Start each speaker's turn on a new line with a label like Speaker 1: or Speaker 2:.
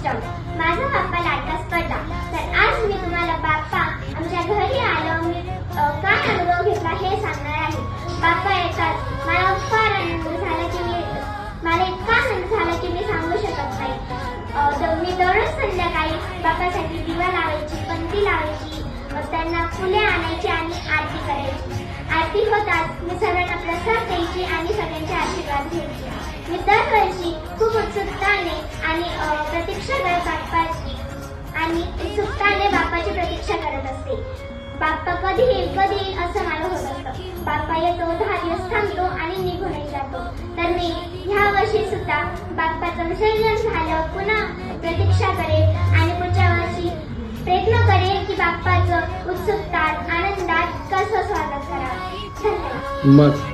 Speaker 1: उत्तम. माझा बाप्पा लाडकाच पडला. तर आज मी तुम्हाला बाप्पा आमच्या घरी आलो मी काय अनुभव घेतला हे सांगणार आहे. बाप्पा येतात मला फार आनंद झाला की मला इतका आनंद झाला की मी सांगू शकत नाही. मी दररोज संध्याकाळी बाप्पासाठी दिवा लावायची, पंती लावायची, त्यांना फुले आणायची आणि आरती करायची. आरती होताच मी सर्वांना प्रसाद द्यायची आणि सगळ्यांचे आशीर्वाद घ्यायचे. मी दरवर्षी खूप उत्सुकताने आणि प्रतीक्षा करत बाप्पाची प्रतीक्षा करत असते. बाप्पा कधी येईल असं मला होत असतं. बाप्पा येतो, 10 दिवस थांबतो आणि निघूनही जातो. तर मी ह्या वर्षी सुद्धा बाप्पाचं विसर्जन झालं पुन्हा प्रतीक्षा करेल आणि पुढच्या वर्षी प्रयत्न करेल की बाप्पाचं उत्सुकतात आनंदात कसं स्वागत करावं. धन्यवाद.
Speaker 2: मस्त.